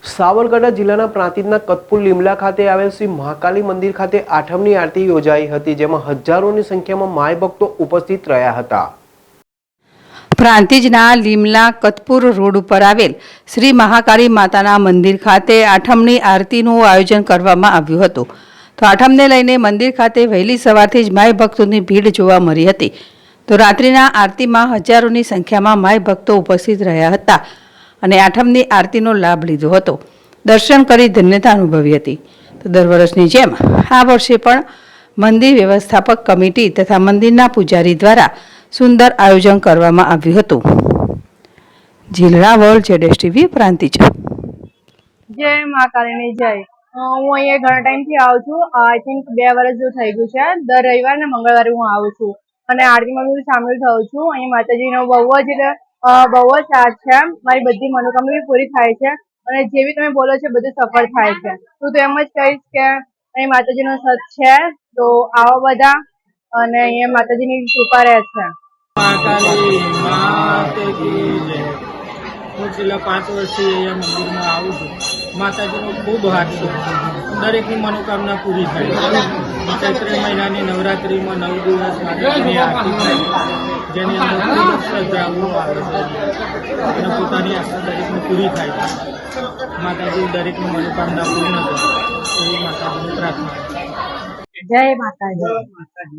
સાબરકાંઠા જિલ્લાના પ્રાંતિજના કતપુર લીમલા ખાતે આવેલ શ્રી મહાકાલી મંદિર ખાતે આઠમની આરતી યોજાઈ હતી, જેમાં હજારોની સંખ્યામાં માય ભક્તો ઉપસ્થિત રહ્યા હતા। પ્રાંતિજના લીમલા કતપુર રોડ ઉપર આવેલ શ્રી મહાકાળી માતાના મંદિર ખાતે આઠમની આરતીનું આયોજન કરવામાં આવ્યું હતું। તો આઠમને લઈને મંદિર ખાતે વહેલી સવારથી જ માય ભક્તોની ભીડ જોવા મળી હતી। તો રાત્રિના આરતીમાં હજારોની સંખ્યામાં માય ભક્તો ઉપસ્થિત રહ્યા હતા અને આઠમની આરતીનો લાભ લીધો હતો। દર્શન કરી ધન્યતા અનુભવી હતી। તો દર વર્ષની જેમ આ વર્ષે પણ મંદિર વ્યવસ્થાપક કમિટી તથા મંદિરના પૂજારી દ્વારા સુંદર આયોજન કરવામાં આવ્યું હતું। જિલ્લા વર્લ્ડ જેડએસટીવી પ્રાંતિજ। જય મહાકાળીની જય। હું અહીંયા ઘણા ટાઈમથી આવું છું। આઈ થિંક 2 વર્ષ જેવું થઈ ગયું છે। દર રવિવાર ને મંગળવારે હું આવું છું અને આરતીમાં બી સામેલ થાઉં છું। અહીં માતાજીનો બહુ જ સાથ છે। મારી બધી મનોકામના પૂરી થાય છે અને જે બી તમે બોલો છો બધું સફળ થાય છે। હું તો એમ જ કહીશ કે અહીં માતાજીનો સત છે, તો આવો બધા અને અહીંયા માતાજીની કૃપા રહે છે। હું છેલ્લા 5 વર્ષથી અહીંયા મંદિરમાં આવું છું। માતાજીનો ખૂબ હાથ છે, દરેકની મનોકામના પૂરી થાય છે। ચૈત્ર મહિનાની નવરાત્રિમાં 9 દિવસ માતાજીની આરતી થાય, જેની અંદર ખૂબ શ્રદ્ધાળુઓ આવે છે અને પોતાની આશા દરેકની પૂરી થાય છે। માતાજી દરેકની મનોકામના પૂર્ણ કરે એવી માતાજીની પ્રાર્થના છે। જય માતાજી,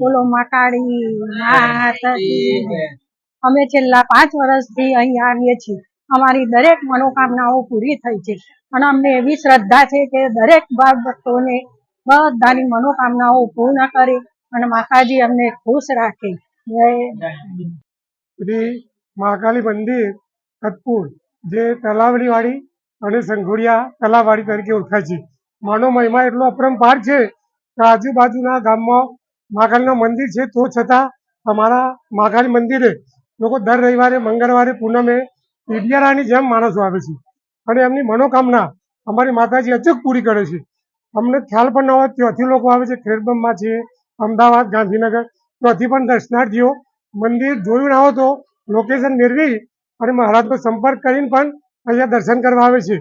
બોલો મહાકાળી માતાજી। અમે છેલ્લા 5 વર્ષથી અહીં આવીએ છીએ। અમારી દરેક મનોકામનાઓ પૂરી થઈ છે અને અમને એવી શ્રદ્ધા છે કે દરેક ભક્તોને બધાની મનોકામનાઓ પૂર્ણ કરે અને માતાજી અમને ખુશ રાખે। જય શ્રી મહાકાલી મંદિર કતપુર, જે તલાવડીવાડી અને સંઘોડિયા તલાવવાડી તરીકે ઓળખાય છે। માનો મહિમા એટલો અપરંપાર છે કે આજુબાજુના ગામમાં મહાકાલીનું મંદિર છે, તો છતાં અમારા મહાકાલી મંદિરે લોકો દર રવિવારે, મંગળવારે, પૂનમે ઈડિયારાની જેમ માણસો આવે છે અને એમની મનોકામના અમારી માતાજી અચૂક પૂરી કરે છે। અમને ખ્યાલ પણ ન હોય ત્યાંથી લોકો આવે છે, ખેડબ્રહ્મા છે, અમદાવાદ, ગાંધીનગર, ત્યાંથી પણ દર્શનાર્થીઓ મંદિર જોયું ના હોય તો લોકેશન મેળવી અને મહારાજનો સંપર્ક કરીને પણ અહીંયા દર્શન કરવા આવે છે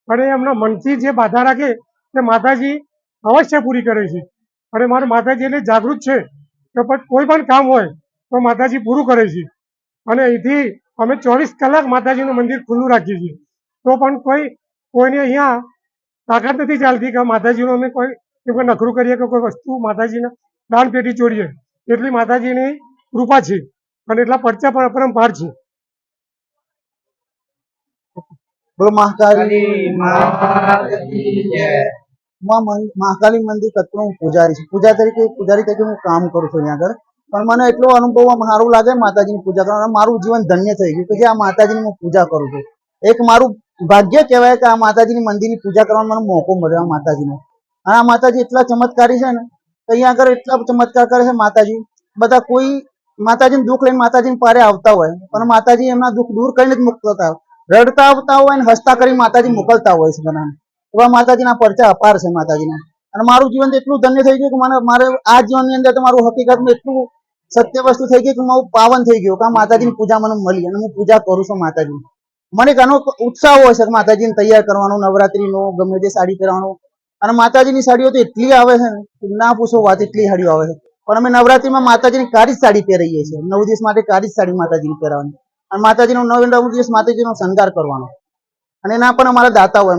અને એમના મનથી જે બાધા રાખે તે માતાજી અવશ્ય પૂરી કરે છે। અને મારું માતાજી એટલે જાગૃત છે કે કોઈ પણ કામ હોય તો માતાજી પૂરું કરે છે અને અહીંથી અમે 24 કલાક માતાજીનું મંદિર ખુલ્લું રાખીએ છીએ, તો પણ કોઈને અહીંયા તાકાત નથી ચાલતી કે માતાજીનું અમે કોઈ નખરું કરીએ કે કોઈ વસ્તુ માતાજીને દાન પેટી ચોરીએ। એટલી માતાજીની કૃપા છે અને એટલા પરચા પણ અપરંપાર છે। મહાકાલી મંદિર કતપુર પૂજારી છું। પૂજારી તરીકે હું કામ કરું છું અહીંયા આગળ, પણ મને એટલો અનુભવ સારું લાગે માતાજીની પૂજા કરવાનો। મારું જીવન ધન્ય થઈ ગયું કે જે આ માતાજીની હું પૂજા કરું છું। એક મારું ભાગ્ય કહેવાય કે આ માતાજીની મંદિરની પૂજા કરવાનો મને મોકો મળ્યો આ માતાજીનો। અને આ માતાજી એટલા ચમત્કારી છે ને, અહીંયા આગળ એટલા ચમત્કાર કરે છે માતાજી। બધા કોઈ માતાજીનું દુઃખ લઈને માતાજીને પારે આવતા હોય, પણ માતાજી એમના દુઃખ દૂર કરીને જ મોકલતા હોય। રડતા આવતા હોય ને હસતા કરી માતાજી મોકલતા હોય છે બધાને। એવા માતાજીના પરચા અપાર છે માતાજીના। અને મારું જીવન તો એટલું ધન્ય થઈ ગયું કે મારે આ જીવનની અંદર તો મારું હકીકતમાં એટલું સત્ય વસ્તુ થઈ ગઈ કે હું પાવન થઈ ગયો કે આ માતાજીની પૂજા મને મળી અને હું પૂજા કરું છું માતાજીની। મને એક આનો ઉત્સાહ હોય છે માતાજીને તૈયાર કરવાનો, નવરાત્રીનો, ગમે તે સાડી પહેરવાનો। અને માતાજીની સાડીઓ તો એટલી આવે છે ને ના પૂછો વાત, એટલી સાડીઓ આવે છે। પણ અમે નવરાત્રીમાં માતાજીની કાળી જ સાડી પહેરીએ છીએ। 9 દિવસ માટે કાળી જ સાડી માતાજીની પહેરવાની અને માતાજીનો 9 દિવસ માતાજીનો શણગાર કરવાનો અને એના પણ અમારા દાતા હોય